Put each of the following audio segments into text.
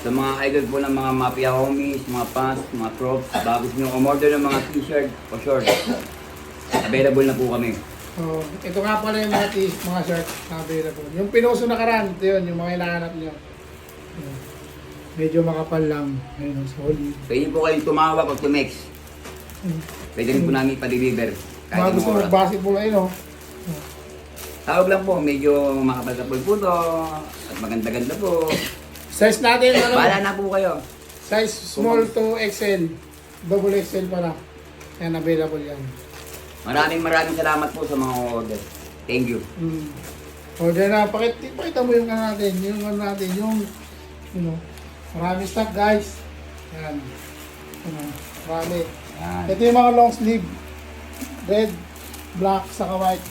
Sa mga idol po ng mga mafia homies, mga fans, mga props, bago nyo umorder ng mga t-shirt o short, available na po kami. So, ito nga pala yung mga mga shirt na available. Yung pinuso na karan, ito yun, yung mga hinahanap nyo. Ayan. Medyo makapal lang. Ayun, solid. Pwede po kayong tumawag o tumex. Pwede rin po namin ipa-deliver. Mga Kahit gusto anong oras. mag-basketball ayun, oh. Tawag lang po, medyo makapal-kapal po to. At maganda-ganda po. Size natin, ano? Bahala na po kayo. Size small to XL. Double XL pala. Yan, available yan. Maraming salamat po sa mga order. Thank you. Order na, pakita mo yung ano natin, yung marami stock guys. Yan. Marami. Yan. Ito yung mga long sleeve. Red, black, saka white.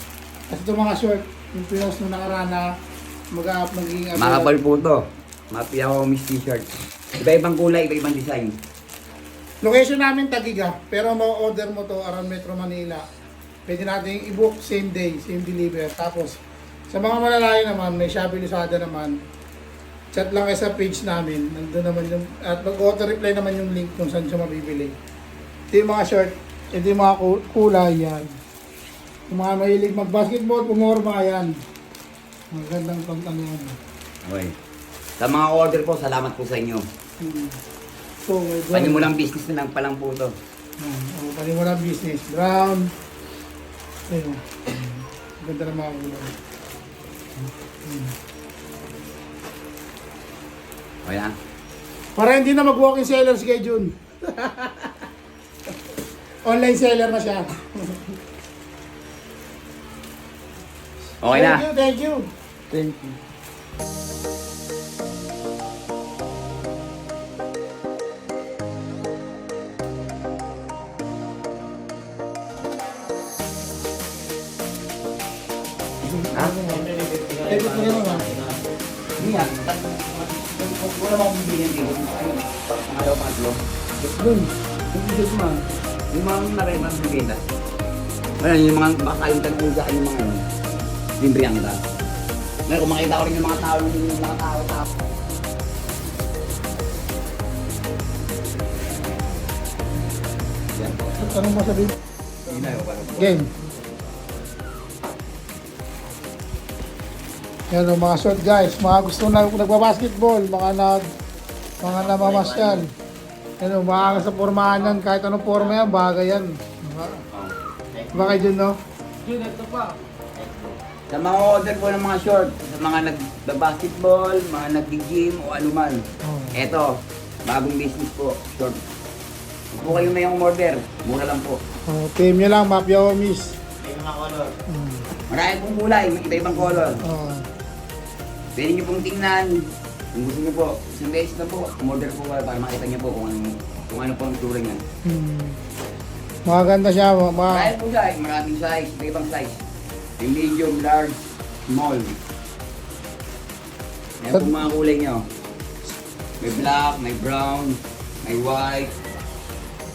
Kasi ito mga short, yung pinost nung nakaraan na mag-up, magiging Makapal po to. Mafia homies t-shirt. Iba-ibang kulay, iba-ibang design. Location namin Tagiga, pero ma-order mo to around Metro Manila. Pwede natin i-book same day, same deliver. Tapos, sa mga malalayo naman, may Shopee Lazada naman. Chat lang kayo sa page namin. Nandun naman yung, at mag-auto reply naman yung link kung saan siya mabibili. Ito yung mga short, ito yung mga kulay yan. Yung mga mahilig mag-basketball, pumorma yan. Magandang pantang yan. Okay. Sa mga order po, salamat po sa inyo. So, my God. Panimulang business na lang pa lang po to. Panimula business. Brown. Ayun. Ganda na mga kulay. Okay na? Para hindi na mag-walk-in seller si Kay Jun. Online seller na siya. Okay na? Thank you. Thank you. Ha? Thank you po naman ha. Hindi nga. Kung wala akong bibigyan dito, pangalaw patlo. Dun. Thank you man. Yung mga nareman bibigyan. Ngayon, yung mga baka yung tagpugaan yung mga limbriyan kita. Ngayon, kung makita ko rin yung mga tao, yung mga tao. Yan. Anong masabihin? Hindi na yung Game. Yan o mga short guys, mga gusto na nagbabasketball, mga namamasyal. Yan o, maaga sa pormahanan, kahit anong forma yan, bagay yan. Bakit yun no? Sa mga order po ng mga short, sa mga nagbabasketball, mga nag-gym o anuman. Oh. Eto, bagong business po, short. Kung po kayo may order, mura lang po. Oh, team nyo lang, Mafia Homies. Marami pong kulay, may iba-ibang color. Oh. Pwede nyo pong tingnan. Kung gusto nyo po, isang beses na po, umorder po kayo para makita nyo po kung ano po ang itsura niyan. Maganda siya, Marami po size, maraming size, may ibang size. May medium, large, small. Yan po mga kulay nyo. May black, may brown, may white,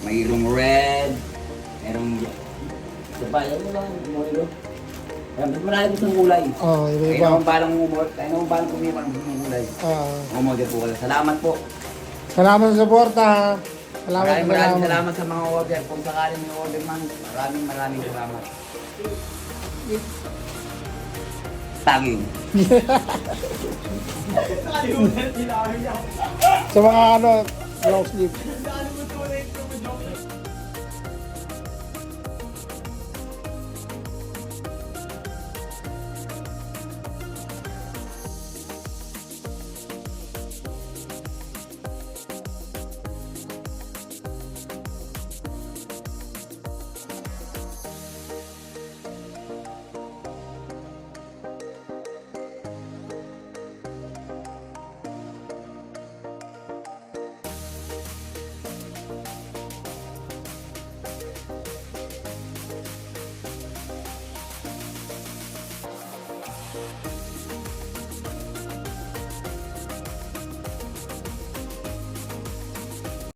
mayroong red, mayroong... Isa pa, yan mo lang, modelo. Yan, marami po ng kulay. Oh, Kaya iba-iba. naman balang umorder, kaya naman balang pumili para gusto ng kulay. Umorder po kayo. Salamat po. Salamat sa suporta. Salamat. Maraming salamat sa mga order. Kung sakaling may order man, maraming salamat. Taging. Sa mga long sleeve.